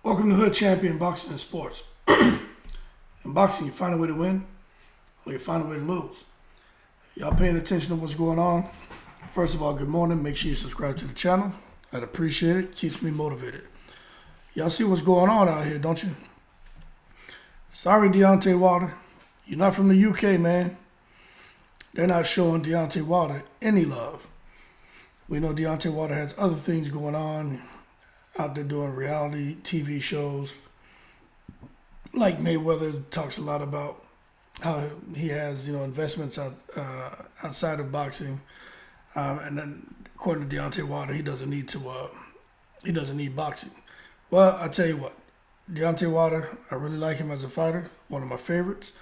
Welcome to Hood Champion Boxing and Sports. In boxing, you find a way to win or you find a way to lose. Y'all paying attention to what's going on? First of all, good morning. Make sure you subscribe to the channel. I'd appreciate it. Keeps me motivated. Y'all see what's going on out here, don't you? Sorry, Deontay Wilder. You're not from the UK, man. They're not showing Deontay Wilder any love. We know Deontay Wilder has other things going on out there doing reality TV shows. Like Mayweather talks a lot about how he has, investments outside of boxing. And then according to Deontay Wilder, he doesn't need boxing. Well, I tell you what, Deontay Wilder, I really like him as a fighter, one of my favorites.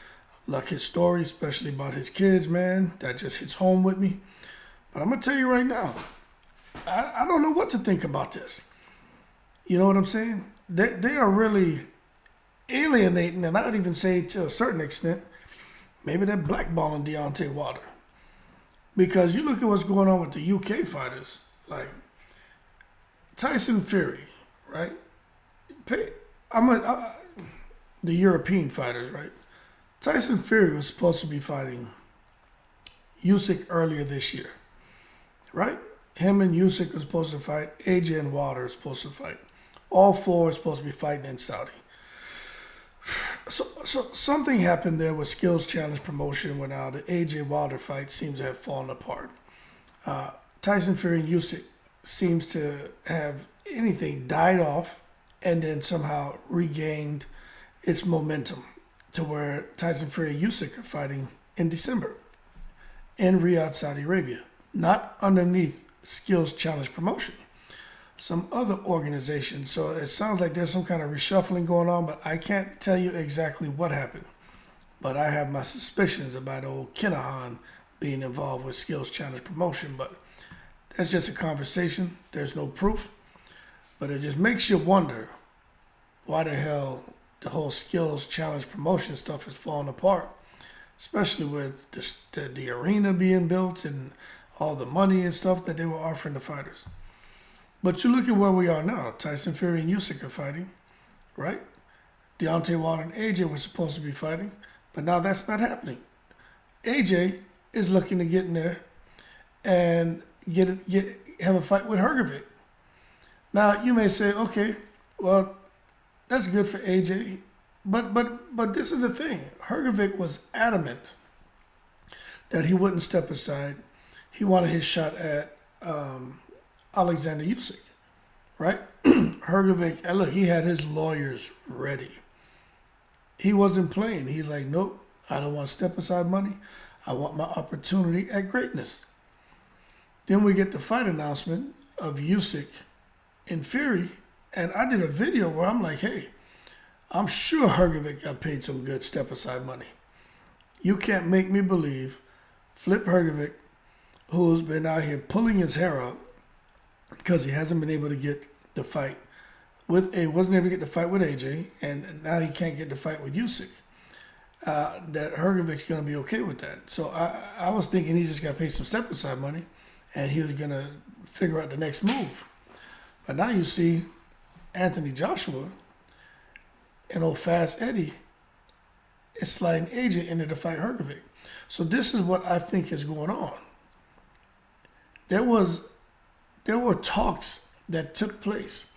I like his story, especially about his kids, man. That just hits home with me. But I'm going to tell you right now, I don't know what to think about this. You know what I'm saying? They are really alienating, and I'd even say to a certain extent, maybe they're blackballing Deontay Wilder. Because you look at what's going on with the UK fighters, like Tyson Fury, right? The European fighters, right? Tyson Fury was supposed to be fighting Usyk earlier this year, right? Him and Usyk were supposed to fight. AJ and Wilder are supposed to fight. All four are supposed to be fighting in Saudi. So something happened there with Skills Challenge promotion when the AJ Wilder fight seems to have fallen apart. Tyson Fury and Usyk seems to have anything died off and then somehow regained its momentum to where Tyson Fury and Usyk are fighting in December in Riyadh, Saudi Arabia, not underneath Skills Challenge promotion. Some other organization. So it sounds like there's some kind of reshuffling going on, but I can't tell you exactly what happened. But I have my suspicions about old Kinahan being involved with Skills Challenge promotion, but that's just a conversation. There's no proof. But it just makes you wonder why the hell the whole Skills Challenge promotion stuff is falling apart, especially with the arena being built and all the money and stuff that they were offering the fighters. But you look at where we are now. Tyson Fury and Usyk are fighting, right? Deontay Wilder and AJ were supposed to be fighting, but now that's not happening. AJ is looking to get in there and have a fight with Hrgovic. Now you may say, okay, well, that's good for AJ, but this is the thing. Hrgovic was adamant that he wouldn't step aside. He wanted his shot at Alexander Usyk, right? Hrgovic, look, he had his lawyers ready. He wasn't playing. He's like, nope, I don't want step aside money. I want my opportunity at greatness. Then we get the fight announcement of Usyk and Fury, and I did a video where I'm like, hey, I'm sure Hrgovic got paid some good step aside money. You can't make me believe Flip Hrgovic, who's been out here pulling his hair out, because he hasn't been able to get the fight wasn't able to get the fight with AJ, and now he can't get the fight with Usyk. That Hrgovic's going to be okay with that. So I was thinking he just got paid some step aside money, and he was going to figure out the next move. But now you see Anthony Joshua and old Fast Eddie is sliding AJ into the fight Hrgovic. So this is what I think is going on. There were talks that took place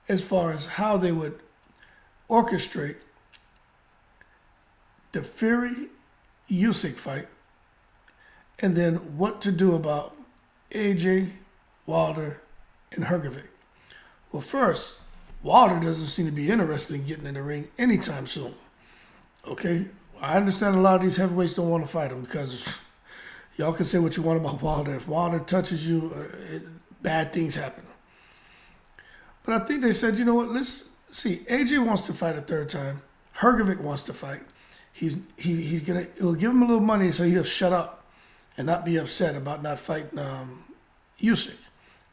as far as how they would orchestrate the Fury-Usyk fight and then what to do about AJ, Wilder, and Hrgovic. Well, first, Wilder doesn't seem to be interested in getting in the ring anytime soon. Okay? I understand a lot of these heavyweights don't want to fight him because y'all can say what you want about Wilder. If Wilder touches you, bad things happen. But I think they said, you know what, let's see. AJ wants to fight a third time. Hrgovic wants to fight. It'll give him a little money so he'll shut up and not be upset about not fighting Usyk.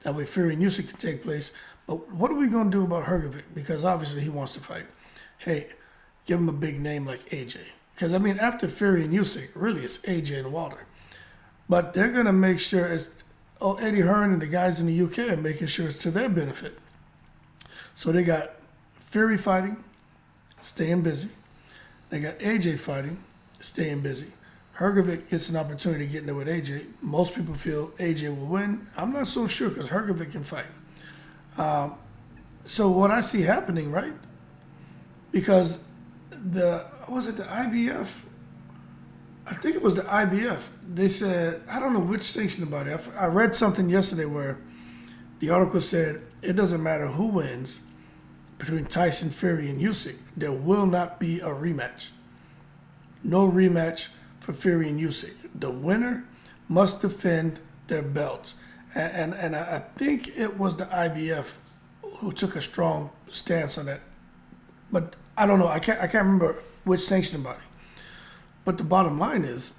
That way Fury and Usyk can take place. But what are we going to do about Hrgovic? Because obviously he wants to fight. Hey, give him a big name like AJ. Because, after Fury and Usyk, really it's AJ and Wilder. But they're going to make sure Eddie Hearn and the guys in the UK are making sure it's to their benefit. So they got Fury fighting, staying busy. They got AJ fighting, staying busy. Hrgovic gets an opportunity to get in there with AJ. Most people feel AJ will win. I'm not so sure because Hrgovic can fight. So what I see happening, right? Because the IBF? I think it was the IBF. They said, I don't know which sanction about it. I read something yesterday where the article said it doesn't matter who wins between Tyson Fury and Usyk. There will not be a rematch. No rematch for Fury and Usyk. The winner must defend their belts. And I think it was the IBF who took a strong stance on that. But I don't know. I can't remember which sanction body. But the bottom line is,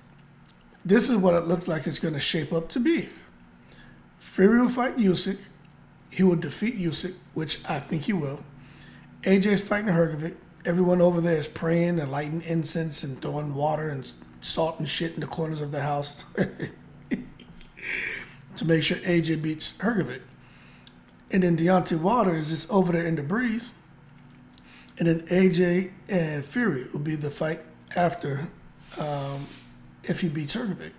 this is what it looks like it's going to shape up to be. Fury will fight Usyk. He will defeat Usyk, which I think he will. AJ's fighting Hrgovic. Everyone over there is praying and lighting incense and throwing water and salt and shit in the corners of the house to make sure AJ beats Hrgovic. And then Deontay Wilder is just over there in the breeze. And then AJ and Fury will be the fight after if he beats Hrgovic.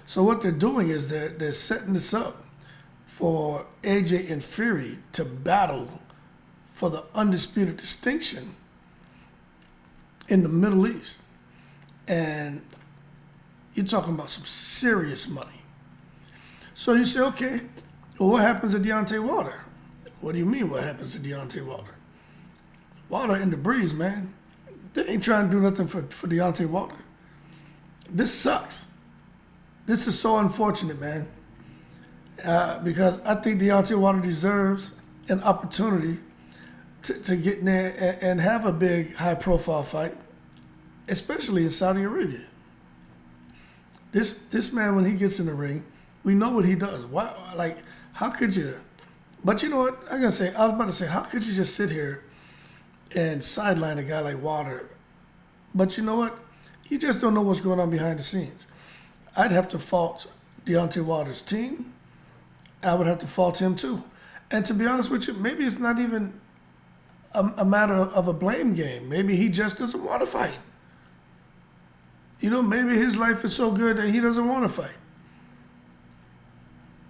So what they're doing is they're setting this up for AJ and Fury to battle for the undisputed distinction in the Middle East. And you're talking about some serious money. So you say, okay, well, what happens to Deontay Wilder? What do you mean what happens to Deontay Wilder? Wilder in the breeze, man. They ain't trying to do nothing for Deontay Wilder. This sucks. This is so unfortunate, man. Because I think Deontay Wilder deserves an opportunity to get in there and have a big, high-profile fight, especially in Saudi Arabia. This man, when he gets in the ring, we know what he does. Why? Like, how could you? But you know what? I was about to say, how could you just sit here and sideline a guy like Wilder? But you know what? You just don't know what's going on behind the scenes. I'd have to fault Deontay Wilder's team. I would have to fault him too. And to be honest with you, maybe it's not even a matter of a blame game. Maybe he just doesn't want to fight. You know, maybe his life is so good that he doesn't want to fight.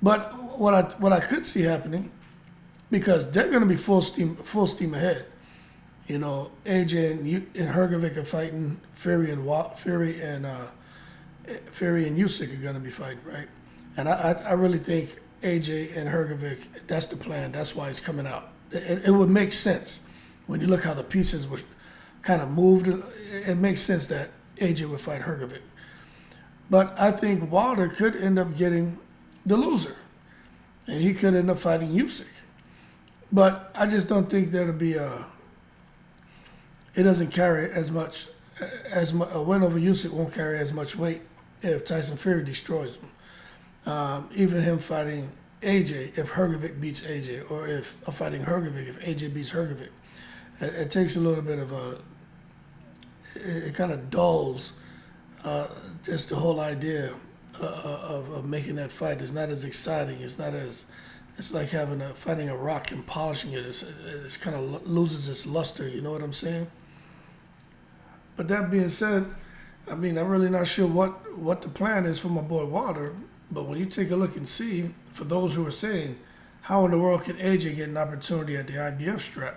But what I could see happening, because they're going to be full steam ahead. You know, AJ and Hrgovic are fighting. Fury and Usyk are going to be fighting, right? And I really think AJ and Hrgovic, that's the plan. That's why it's coming out. It would make sense when you look how the pieces were kind of moved. It makes sense that AJ would fight Hrgovic. But I think Wilder could end up getting the loser, and he could end up fighting Usyk. But I just don't think there'll be it doesn't carry as much, a win over Usyk won't carry as much weight if Tyson Fury destroys him. Even him fighting AJ, if Hrgovic beats AJ, or if fighting Hrgovic, if AJ beats Hrgovic, it takes a little bit of it kind of dulls just the whole idea of making that fight. It's not as exciting. It's like fighting a rock and polishing it. It's kind of loses its luster. You know what I'm saying? But that being said, I mean, I'm really not sure what the plan is for my boy Wilder. But when you take a look and see, for those who are saying, how in the world can AJ get an opportunity at the IBF strap?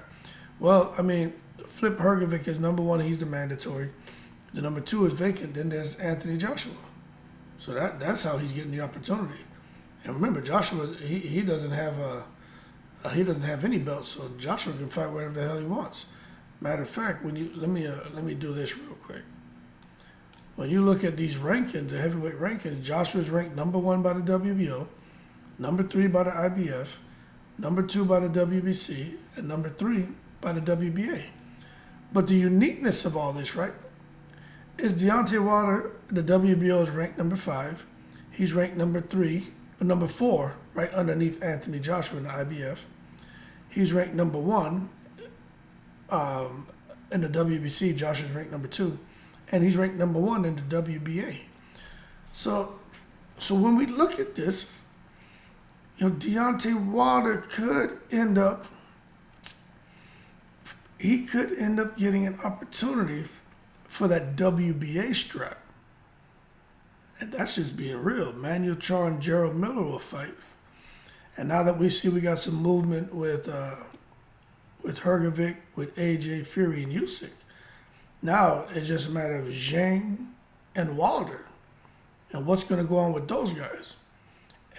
Well, I mean, Flip Hrgovic is number one. He's the mandatory. The number two is vacant. Then there's Anthony Joshua. So that's how he's getting the opportunity. And remember, Joshua, he doesn't have any belts, so Joshua can fight whatever the hell he wants. Matter of fact, let me do this real quick. When you look at these rankings, the heavyweight rankings, Joshua's ranked number one by the WBO, number three by the IBF, number two by the WBC, and number three by the WBA. But the uniqueness of all this, right, is Deontay Wilder, the WBO is ranked number 5. He's ranked number 4, right underneath Anthony Joshua in the IBF. He's ranked number 1 in the WBC. Joshua's ranked number 2. And he's ranked number 1 in the WBA. So when we look at this, you know, Deontay Wilder could end up he could end up getting an opportunity for that WBA strap. And that's just being real. Manuel Charr and Gerald Miller will fight. And now that we see we got some movement with Hrgovic, with AJ, Fury, and Usyk, now it's just a matter of Zhang and Wilder and what's going to go on with those guys.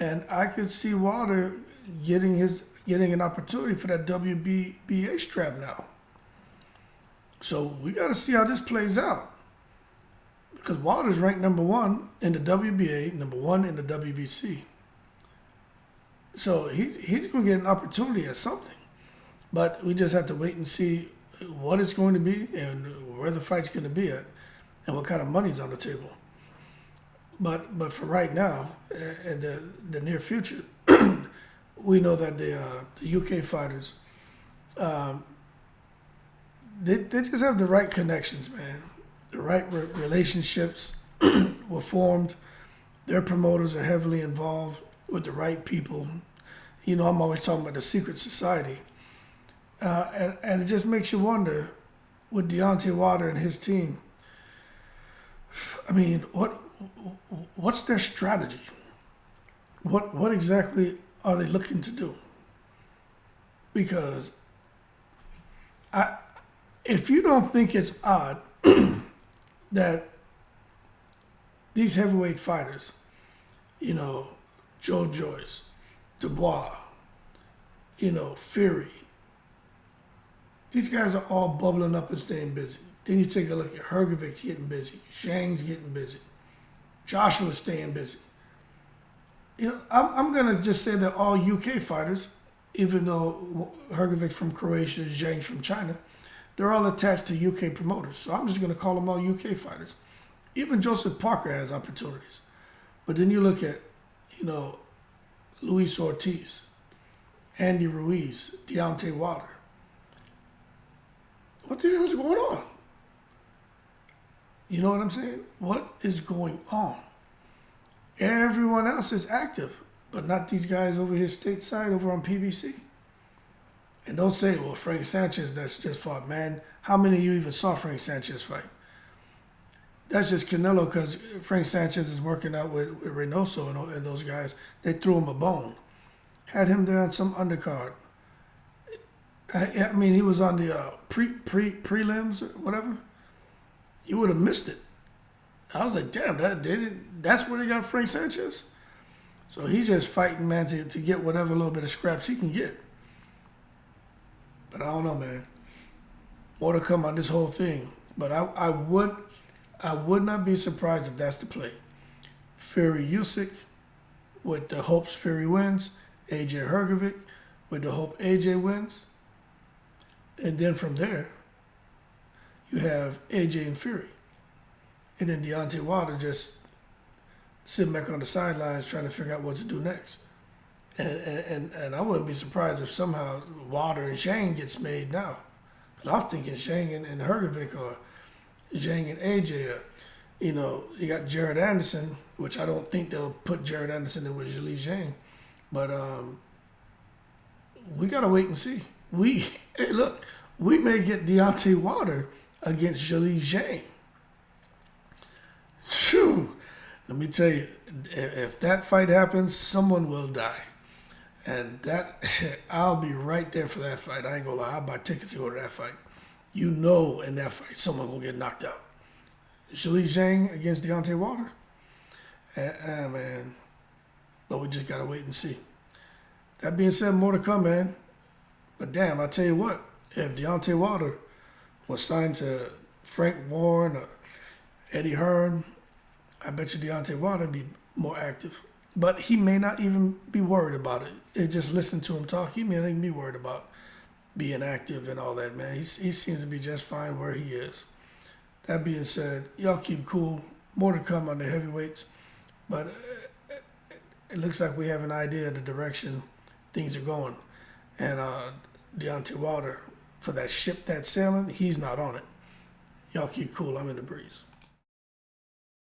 And I could see Wilder getting an opportunity for that WBA strap now. So we got to see how this plays out. Because Wilder's ranked number 1 in the WBA, number 1 in the WBC. So he's going to get an opportunity at something. But we just have to wait and see what it's going to be and where the fight's going to be at and what kind of money's on the table. But for right now, in the near future, we know that the UK fighters, they just have the right connections, man. The right relationships were formed. Their promoters are heavily involved with the right people. You know, I'm always talking about the secret society. And it just makes you wonder, with Deontay Wilder and his team, I mean, what's their strategy? What exactly are they looking to do? Because if you don't think it's odd that these heavyweight fighters, you know, Joe Joyce, Dubois, you know, Fury, these guys are all bubbling up and staying busy. Then you take a look at Hrgovic getting busy, Zhang's getting busy, Joshua's staying busy. You know, I'm gonna just say that all UK fighters, even though Hrgovic's from Croatia, Zhang's from China, they're all attached to UK promoters. So I'm just gonna call them all UK fighters. Even Joseph Parker has opportunities. But then you look at, you know, Luis Ortiz, Andy Ruiz, Deontay Wilder. What the hell is going on? You know what I'm saying? What is going on? Everyone else is active, but not these guys over here stateside over on PBC. And don't say, well, Frank Sanchez that's just fought. Man, how many of you even saw Frank Sanchez fight? That's just Canelo because Frank Sanchez is working out with Reynoso and those guys. They threw him a bone. Had him there on some undercard. I mean, he was on the prelims or whatever. You would have missed it. I was like, damn, that's where they got Frank Sanchez? So he's just fighting, man, to get whatever little bit of scraps he can get. But I don't know, man. More to come on this whole thing. But I would not be surprised if that's the play. Fury Usyk with the hopes Fury wins. AJ Hrgovic with the hope AJ wins. And then from there, you have AJ and Fury. And then Deontay Wilder just sitting back on the sidelines trying to figure out what to do next. And I wouldn't be surprised if somehow Wilder and Zhang gets made now. Because I was thinking Zhang and Hrgovic or Zhang and AJ. You know, you got Jared Anderson, which I don't think they'll put Jared Anderson in with Zhilei Zhang. But we got to wait and see. Hey, look, we may get Deontay Wilder against Zhilei Zhang. Phew. Let me tell you, if that fight happens, someone will die. And that, I'll be right there for that fight. I ain't gonna lie, I'll buy tickets to go to that fight. You know, in that fight, someone will get knocked out. Zhilei Zhang against Deontay Wilder? Man. But we just gotta wait and see. That being said, more to come, man. But damn, I tell you what, if Deontay Wilder was signed to Frank Warren or Eddie Hearn, I bet you Deontay Wilder would be more active. But he may not even be worried about it. Just listening to him talk, he may not even be worried about being active and all that, man. He seems to be just fine where he is. That being said, y'all keep cool. More to come on the heavyweights. But it looks like we have an idea of the direction things are going. And Deontay Wilder, for that ship that's sailing, he's not on it. Y'all keep cool. I'm in the breeze.